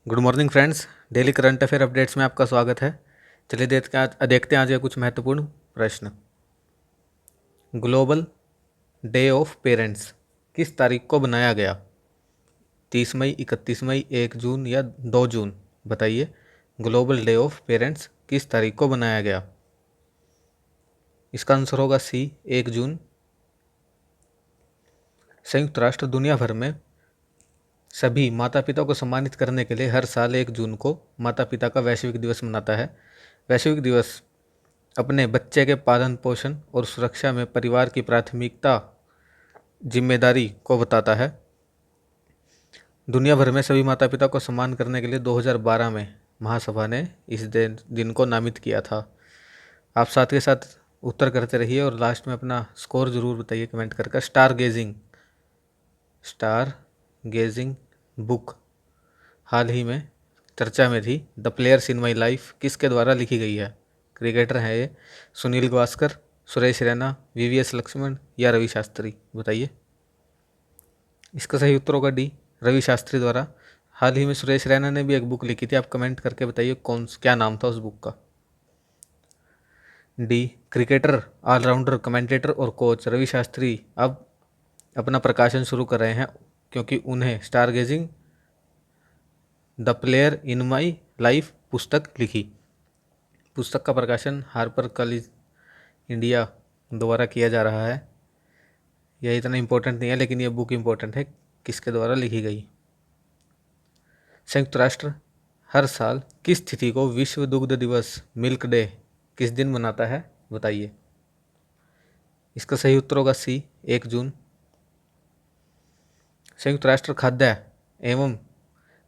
Good morning friends. Daily current affair updates में आपका स्वागत है। चलिए देखते हैं आज के कुछ महत्वपूर्ण प्रश्न। ग्लोबल डे ऑफ पेरेंट्स किस तारीख को बनाया गया? 30 मई, 31 मई, 1 जून या 2 जून? बताइए। ग्लोबल डे ऑफ पेरेंट्स किस तारीख को बनाया गया? इसका आंसर होगा सी, 1 जून। संयुक्त राष्ट्र दुनिया भर में सभी माता पिता को सम्मानित करने के लिए हर साल 1 जून को माता पिता का वैश्विक दिवस मनाता है। वैश्विक दिवस अपने बच्चे के पालन पोषण और सुरक्षा में परिवार की प्राथमिकता जिम्मेदारी को बताता है। दुनिया भर में सभी माता पिता को सम्मान करने के लिए 2012 में महासभा ने इस दिन को नामित किया था। आप साथ के साथ उत्तर करते रहिए और लास्ट में अपना स्कोर जरूर बताइए कमेंट करके। स्टार गेजिंग बुक हाल ही में चर्चा में थी। The players in my life किसके द्वारा लिखी गई है? क्रिकेटर हैं ये। सुनील गावस्कर, सुरेश रैना, वीवीएस लक्ष्मण या रवि शास्त्री? बताइए। इसका सही उत्तर होगा डी, रवि शास्त्री द्वारा। हाल ही में सुरेश रैना ने भी एक बुक लिखी थी। आप कमेंट करके बताइए क्या नाम था उस बुक का। डी, क्रिकेटर, ऑलराउंडर, कमेंटेटर और कोच रवि शास्त्री अब अपना प्रकाशन शुरू कर रहे हैं क्योंकि उन्हें star gazing the player in my life पुस्तक लिखी। पुस्तक का प्रकाशन हार्पर कॉलेज इंडिया द्वारा किया जा रहा है। यह इतना इम्पोर्टेंट नहीं है लेकिन यह बुक इम्पोर्टेंट है किसके द्वारा लिखी गई। संयुक्त राष्ट्र हर साल किस तिथि को विश्व दुग्ध दिवस मिल्क डे किस दिन मनाता है? बताइए। इसका सही उत्तर होगा सी, 1 जून। संयुक्त राष्ट्र खाद्य एवं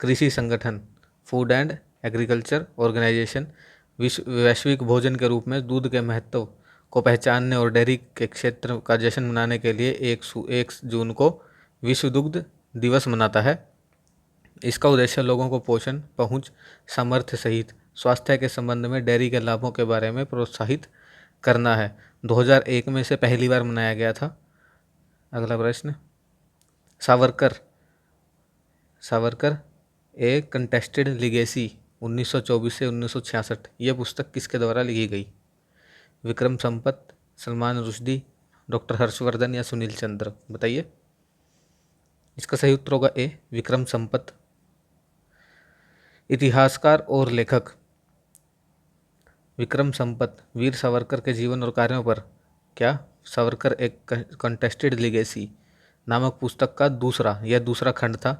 कृषि संगठन फूड एंड एग्रीकल्चर ऑर्गेनाइजेशन वैश्विक भोजन के रूप में दूध के महत्व को पहचानने और डेयरी के क्षेत्र का जश्न मनाने के लिए 1 जून को विश्व दुग्ध दिवस मनाता है। इसका उद्देश्य लोगों को पोषण, पहुंच, सामर्थ्य सहित स्वास्थ्य के संबंध में डेयरी के लाभों के बारे में प्रोत्साहित करना है। 2001 में से पहली बार मनाया गया था। अगला प्रश्न। सावरकर ए कंटेस्टेड लिगेसी 1924 से 1966 यह पुस्तक किसके द्वारा लिखी गई? विक्रम संपत, सलमान रुश्दी, डॉक्टर हर्षवर्धन या सुनील चंद्र? बताइए। इसका सही उत्तर होगा ए, विक्रम संपत। इतिहासकार और लेखक विक्रम संपत वीर सावरकर के जीवन और कार्यों पर सावरकर एक कंटेस्टेड लिगेसी नामक पुस्तक का दूसरा खंड था।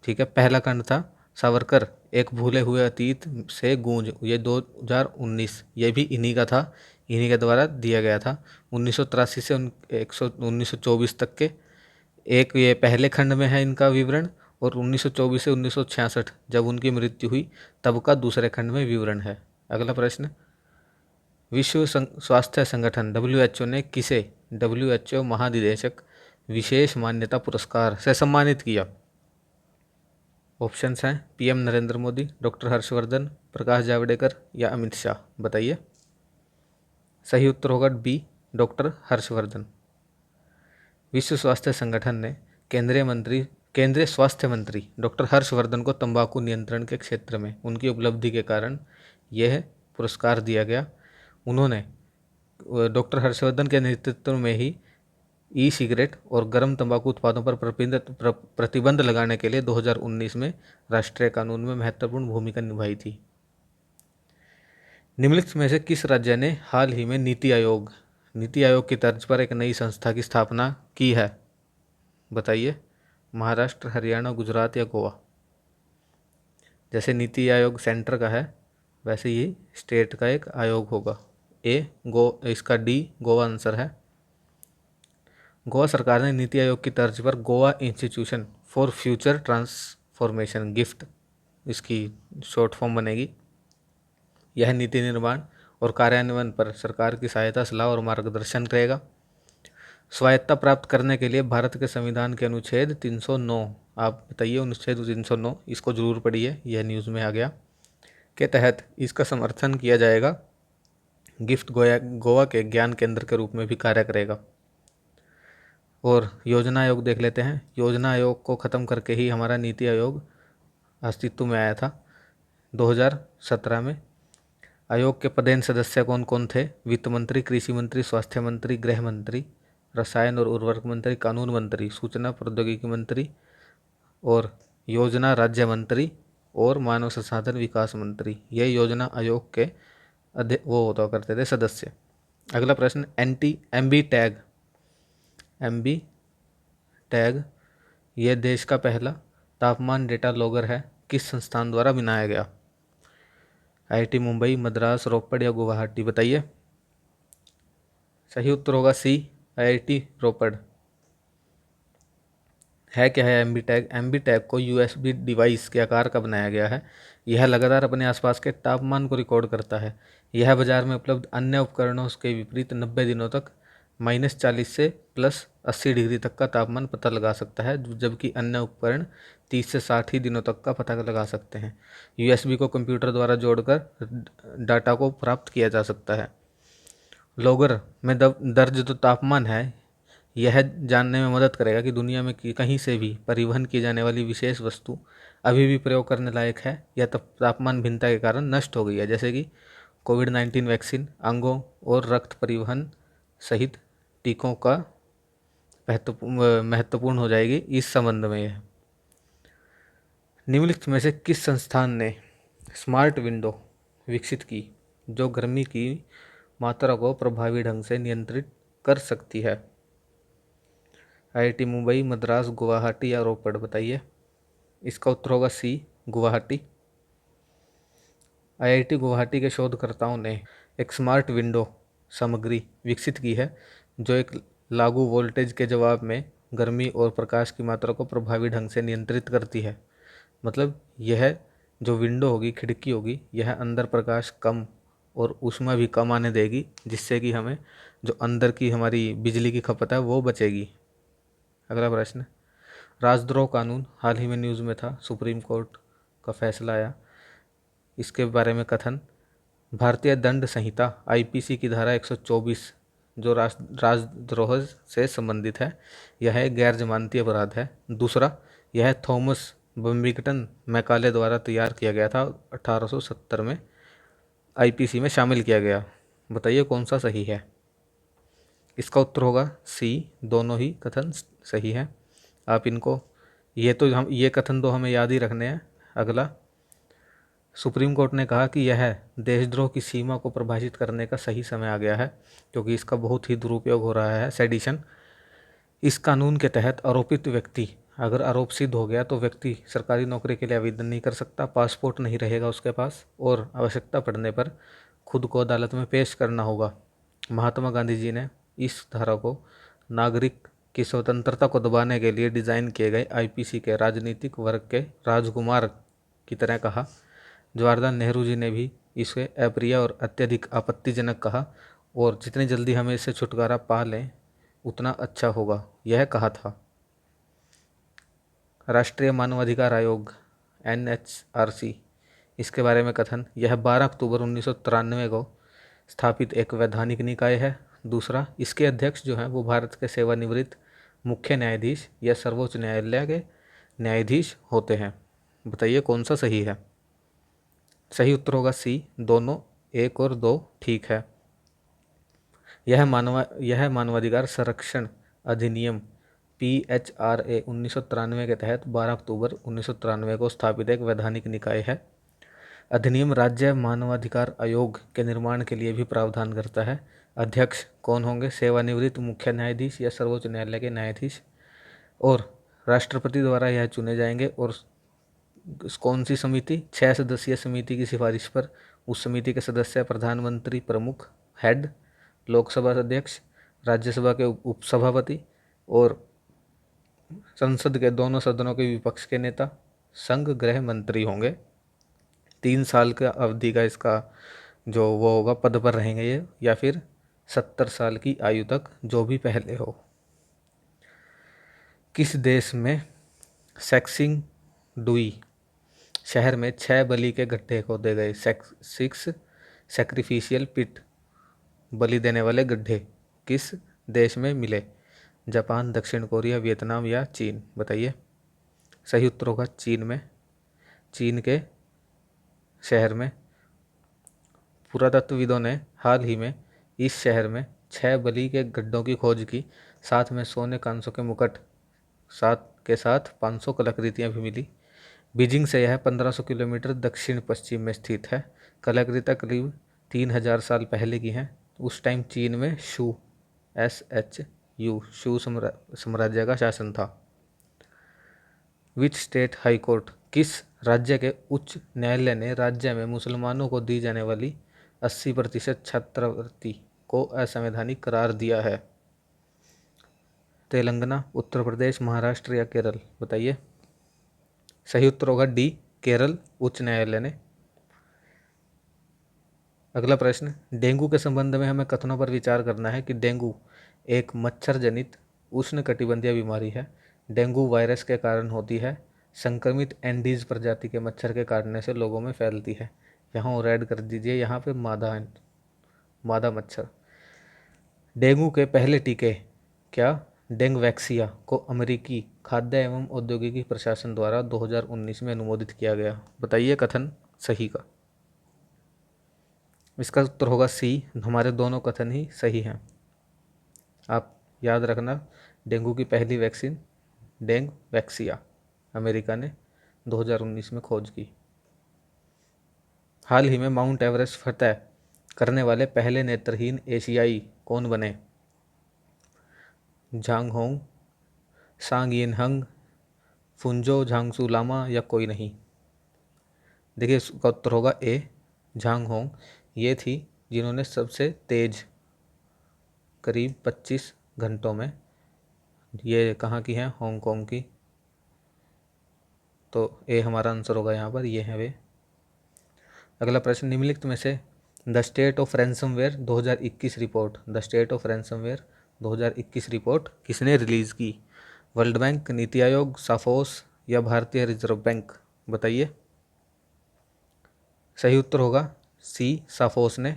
ठीक है, पहला खंड था सावरकर एक भूले हुए अतीत से गूंज, ये 2019, ये भी इन्हीं का था, इन्हीं के द्वारा दिया गया था। 1983 से 1924 तक के एक ये पहले खंड में है इनका विवरण, और 1924 से 1966 जब उनकी मृत्यु हुई तब का दूसरे खंड में विवरण है। अगला प्रश्न। विश्व स्वास्थ्य संगठन WHO ने किसे WHO महानिदेशक विशेष मान्यता पुरस्कार से सम्मानित किया? ऑप्शंस हैं PM नरेंद्र मोदी, डॉक्टर हर्षवर्धन, प्रकाश जावड़ेकर या अमित शाह? बताइए। सही उत्तर होगा बी, डॉक्टर हर्षवर्धन। विश्व स्वास्थ्य संगठन ने केंद्रीय स्वास्थ्य मंत्री डॉक्टर हर्षवर्धन को तंबाकू नियंत्रण के क्षेत्र में उनकी उपलब्धि के कारण यह पुरस्कार दिया गया। उन्होंने डॉक्टर हर्षवर्धन के नेतृत्व में ही ई सिगरेट और गर्म तंबाकू उत्पादों पर प्रतिबंध लगाने के लिए 2019 में राष्ट्रीय कानून में महत्वपूर्ण भूमिका निभाई थी। निम्नलिखित में से किस राज्य ने हाल ही में नीति आयोग की तर्ज पर एक नई संस्था की स्थापना की है? बताइए। महाराष्ट्र, हरियाणा, गुजरात या गोवा? जैसे नीति आयोग सेंटर का है वैसे ही स्टेट का एक आयोग होगा। इसका डी, गोवा आंसर है। गोवा सरकार ने नीति आयोग की तर्ज पर Goa institution for future transformation gift, इसकी शॉर्ट फॉर्म बनेगी। यह नीति निर्माण और कार्यान्वयन पर सरकार की सहायता, सलाह और मार्गदर्शन करेगा। स्वायत्तता प्राप्त करने के लिए भारत के संविधान के अनुच्छेद 309, आप बताइए अनुच्छेद 309, इसको जरूर पढ़िए, यह न्यूज़ में आ गया, के तहत इसका समर्थन किया जाएगा। गिफ्ट गोवा के ज्ञान केंद्र के रूप में भी कार्य करेगा। और योजना आयोग देख लेते हैं। योजना आयोग को ख़त्म करके ही हमारा नीति आयोग अस्तित्व में आया था 2017 में। आयोग के पदेन सदस्य कौन कौन थे? वित्त मंत्री, कृषि मंत्री, स्वास्थ्य मंत्री, गृह मंत्री, रसायन और उर्वरक मंत्री, कानून मंत्री, सूचना प्रौद्योगिकी मंत्री और योजना राज्य मंत्री और मानव संसाधन विकास मंत्री। ये योजना आयोग के वो होता करते थे सदस्य। अगला प्रश्न, एमबी टैग। एमबी टैग ये देश का पहला तापमान डेटा लॉगर है, किस संस्थान द्वारा बनाया गया? आईआईटी मुंबई, मद्रास, रोपड़ या गुवाहाटी? बताइए। सही उत्तर होगा सी, आईआईटी रोपड़। है क्या है एमबी टैग? एमबी टैग को यूएसबी डिवाइस के आकार का बनाया गया है। यह लगातार अपने आसपास के तापमान को रिकॉर्ड करता है। यह बाजार में उपलब्ध अन्य उपकरणों के विपरीत 90 दिनों तक -40 से +80 डिग्री तक का तापमान पता लगा सकता है, जबकि अन्य उपकरण 30 से 60 ही दिनों तक का पता लगा सकते हैं। यूएसबी को कंप्यूटर द्वारा जोड़कर डाटा को प्राप्त किया जा सकता है। लॉगर में दर्ज जो तापमान है यह जानने में मदद करेगा कि दुनिया में कहीं से भी परिवहन की जाने वाली विशेष वस्तु अभी भी प्रयोग करने लायक है या तापमान भिन्नता के कारण नष्ट हो गई है, जैसे कि कोविड-19 वैक्सीन, अंगों और रक्त परिवहन सहित टीकों का महत्वपूर्ण हो जाएगी इस संबंध में। यह निम्नलिखित में से किस संस्थान ने स्मार्ट विंडो विकसित की जो गर्मी की मात्रा को प्रभावी ढंग से नियंत्रित कर सकती है? आईआईटी मुंबई, मद्रास, गुवाहाटी या रोपड़? बताइए। इसका उत्तर होगा सी, गुवाहाटी। आईआईटी गुवाहाटी के शोधकर्ताओं ने एक स्मार्ट विंडो सामग्री विकसित की है जो एक लागू वोल्टेज के जवाब में गर्मी और प्रकाश की मात्रा को प्रभावी ढंग से नियंत्रित करती है। मतलब यह जो विंडो होगी, खिड़की होगी, यह अंदर प्रकाश कम और ऊष्मा भी कम आने देगी, जिससे कि हमें जो अंदर की हमारी बिजली की खपत है वो बचेगी। अगला प्रश्न, राजद्रोह कानून हाल ही में न्यूज़ में था, सुप्रीम कोर्ट का फैसला आया, इसके बारे में कथन। भारतीय दंड संहिता आईपीसी की धारा 124 जो राजद्रोह से संबंधित है, यह एक गैर जमानती अपराध है। दूसरा, यह थॉमस बम्बिंगटन मैकाले द्वारा तैयार किया गया था, 1870 में आईपीसी में शामिल किया गया। बताइए कौन सा सही है? इसका उत्तर होगा सी, दोनों ही कथन सही है। आप इनको ये कथन तो हमें याद ही रखने हैं। अगला, सुप्रीम कोर्ट ने कहा कि यह देशद्रोह की सीमा को परिभाषित करने का सही समय आ गया है क्योंकि इसका बहुत ही दुरुपयोग हो रहा है, सेडिशन। इस कानून के तहत आरोपित व्यक्ति अगर आरोप सिद्ध हो गया तो व्यक्ति सरकारी नौकरी के लिए आवेदन नहीं कर सकता, पासपोर्ट नहीं रहेगा उसके पास और आवश्यकता पड़ने पर खुद को अदालत में पेश करना होगा। महात्मा गांधी जी ने इस धारा को नागरिक की स्वतंत्रता को दबाने के लिए डिज़ाइन किए गए आईपीसी के राजनीतिक वर्ग के राजकुमार की तरह कहा। जवाहरलाल नेहरू जी ने भी इसे अप्रिय और अत्यधिक आपत्तिजनक कहा और जितनी जल्दी हमें इससे छुटकारा पा लें उतना अच्छा होगा, यह कहा था। राष्ट्रीय मानवाधिकार आयोग एनएचआरसी, इसके बारे में कथन। यह 12 अक्टूबर 1993 को स्थापित एक वैधानिक निकाय है। दूसरा, इसके अध्यक्ष जो हैं वो भारत के सेवानिवृत्त मुख्य न्यायाधीश या सर्वोच्च न्यायालय के न्यायाधीश होते हैं। बताइए कौन सा सही है? सही उत्तर होगा सी, दोनों, 1 और 2 ठीक है। यह मानवाधिकार संरक्षण अधिनियम PHRA 1993 के तहत 12 अक्टूबर 1993 को स्थापित एक वैधानिक निकाय है। अधिनियम राज्य मानवाधिकार आयोग के निर्माण के लिए भी प्रावधान करता है। अध्यक्ष कौन होंगे? सेवानिवृत्त मुख्य न्यायाधीश या सर्वोच्च न्यायालय के न्यायाधीश, और राष्ट्रपति द्वारा यह चुने जाएंगे। और कौन सी समिति? 6 सदस्यीय समिति की सिफारिश पर उस समिति के सदस्य प्रधानमंत्री, प्रमुख, हेड, लोकसभा अध्यक्ष, राज्यसभा के उपसभापति और संसद के दोनों सदनों के विपक्ष के नेता, संघ गृह मंत्री होंगे। 3 साल का अवधि का इसका जो वो होगा, पद पर रहेंगे ये, या फिर 70 साल की आयु तक, जो भी पहले हो। किस देश में सेक्सिंग डुई शहर में 6 बलि के गड्ढे खोदे गए? 6 सैक्रिफिशियल पिट, बलि देने वाले गड्ढे किस देश में मिले? जापान, दक्षिण कोरिया, वियतनाम या चीन? बताइए। सही उत्तर होगा चीन में। चीन के शहर में। पुरातत्वविदों ने हाल ही में इस शहर में 6 बलि के गड्ढों की खोज की, साथ में सोने कांसों के मुकुट साथ 500 कलाकृतियां भी मिली। बीजिंग से यह 1500 किलोमीटर दक्षिण पश्चिम में स्थित है। कलाकृतियां करीब 3000 साल पहले की हैं। उस टाइम चीन में शू साम्राज्य का शासन था। विच स्टेट हाई कोर्ट, किस राज्य के उच्च न्यायालय ने राज्य में मुसलमानों को दी जाने वाली 80% छात्रवृत्ति को असंवैधानिक करार दिया है? तेलंगाना, उत्तर प्रदेश, महाराष्ट्र या केरल? बताइए। सही उत्तर होगा डी, केरल उच्च न्यायालय ने। अगला प्रश्न, डेंगू के संबंध में हमें कथनों पर विचार करना है कि डेंगू एक मच्छर जनित उष्णकटिबंधीय बीमारी है। डेंगू वायरस के कारण होती है। संक्रमित एंडीज प्रजाति के मच्छर के काटने से लोगों में फैलती है। यहाँ और ऐड कर दीजिए, यहाँ पे मादा मच्छर। डेंगू के पहले टीके क्या डेंगवैक्सिया को अमेरिकी खाद्य एवं औद्योगिकी प्रशासन द्वारा 2019 में अनुमोदित किया गया? बताइए कथन सही का। इसका उत्तर होगा सी, हमारे दोनों कथन ही सही हैं। आप याद रखना, डेंगू की पहली वैक्सीन डेंगवैक्सिया अमेरिका ने 2019 में खोज की। हाल ही में माउंट एवरेस्ट फतह करने वाले पहले नेत्रहीन एशियाई कौन बने? झांग होंग, सांग यिनहंग, फुंजो झांगसू लामा या कोई नहीं? देखिए इसका उत्तर होगा ए, झांग होंग। ये थी जिन्होंने सबसे तेज करीब 25 घंटों में, ये कहाँ की हैं? हांगकांग की। तो ए हमारा आंसर होगा यहाँ पर, ये हैं वे। अगला प्रश्न, निम्नलिखित में से the state of ransomware 2021 report, the state of ransomware 2021 report किसने रिलीज की? वर्ल्ड बैंक, नीति आयोग, साफोस या भारतीय रिजर्व बैंक? बताइए। सही उत्तर होगा सी, साफोस ने।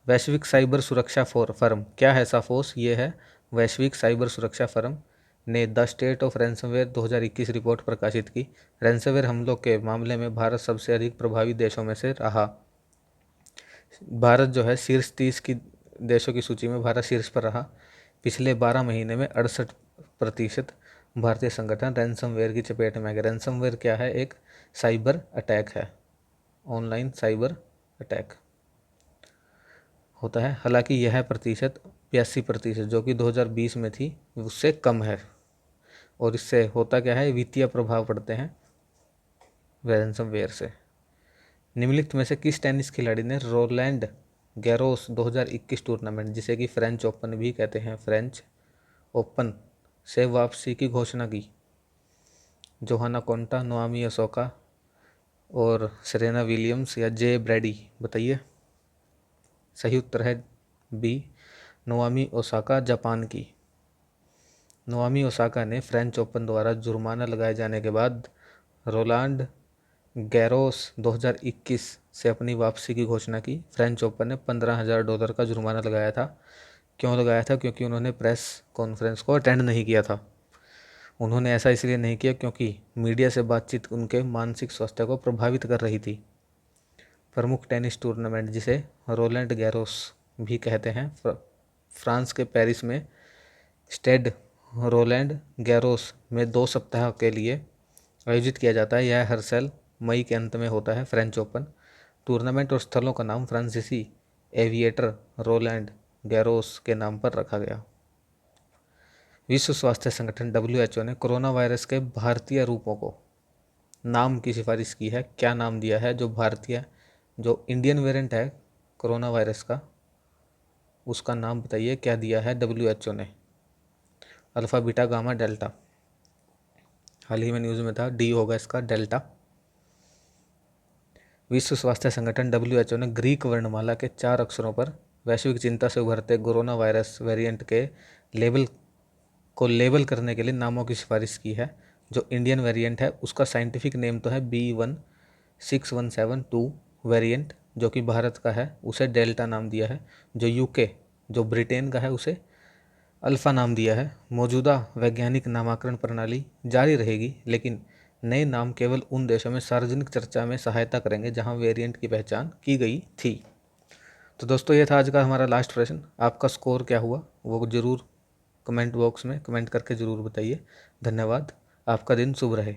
वैश्विक साइबर सुरक्षा फर्म क्या है साफोस? ये है वैश्विक साइबर सुरक्षा फर्म ने the state of ransomware 2021 report प्रकाशित की। रैंसमवेयर हमलों के मामले में भारत सबसे अधिक प्रभावी देशों में से रहा। भारत जो है शीर्ष 30 की देशों की सूची में भारत शीर्ष पर रहा। पिछले 12 महीने में 68% भारतीय संगठन रैंसमवेयर की चपेट में आ गए। रैंसमवेयर क्या है? एक साइबर अटैक है, ऑनलाइन साइबर अटैक होता है। हालांकि यह प्रतिशत 82% जो कि 2020 में थी उससे कम है। और इससे होता क्या है? वित्तीय प्रभाव पड़ते हैं रैंसमवेयर से। निम्नलिखित में से किस टेनिस खिलाड़ी ने रोलैंड गैरोस 2021 टूर्नामेंट, जिसे कि फ्रेंच ओपन भी कहते हैं, फ्रेंच ओपन से वापसी की घोषणा की? जोहाना कोंटा, नोआमी ओसाका और सेरेना विलियम्स या जे ब्रैडी? बताइए। सही उत्तर है बी, नोआमी ओसाका जापान की। नोआमी ओसाका ने फ्रेंच ओपन द्वारा जुर्माना लगाए जाने के बाद रोलांड गैरोस 2021 से अपनी वापसी की घोषणा की। फ्रेंच ओपन ने $15,000 का जुर्माना लगाया था। क्यों लगाया था? क्योंकि उन्होंने प्रेस कॉन्फ्रेंस को अटेंड नहीं किया था। उन्होंने ऐसा इसलिए नहीं किया क्योंकि मीडिया से बातचीत उनके मानसिक स्वास्थ्य को प्रभावित कर रही थी। प्रमुख टेनिस टूर्नामेंट जिसे रोलैंड गैरोस भी कहते हैं, फ्रांस के पेरिस में स्टेड रोलैंड गैरोस में 2 सप्ताह के लिए आयोजित किया जाता है। यह हर साल मई के अंत में होता है। फ्रेंच ओपन टूर्नामेंट और स्थलों का नाम फ्रांसीसी एविएटर रोलैंड गैरोस के नाम पर रखा गया। विश्व स्वास्थ्य संगठन WHO ने कोरोना वायरस के भारतीय रूपों को नाम की सिफारिश की है। क्या नाम दिया है? जो इंडियन वेरिएंट है कोरोना वायरस का, उसका नाम बताइए क्या दिया है WHO ने? Alpha, beta, gamma, delta? हाल ही में न्यूज़ में था, डी होगा इसका, डेल्टा। विश्व स्वास्थ्य संगठन WHO ने ग्रीक वर्णमाला के 4 अक्षरों पर वैश्विक चिंता से उभरते कोरोना वायरस वेरिएंट के लेबल करने के लिए नामों की सिफारिश की है। जो इंडियन वेरिएंट है उसका साइंटिफिक नेम तो है B16172 वेरिएंट, जो कि भारत का है, उसे डेल्टा नाम दिया है। जो ब्रिटेन का है उसे अल्फ़ा नाम दिया है। मौजूदा वैज्ञानिक नामाकरण प्रणाली जारी रहेगी, लेकिन नए नाम केवल उन देशों में सार्वजनिक चर्चा में सहायता करेंगे जहां वेरिएंट की पहचान की गई थी। तो दोस्तों, ये था आज का हमारा लास्ट प्रश्न। आपका स्कोर क्या हुआ वो ज़रूर कमेंट बॉक्स में कमेंट करके ज़रूर बताइए। धन्यवाद। आपका दिन शुभ रहे।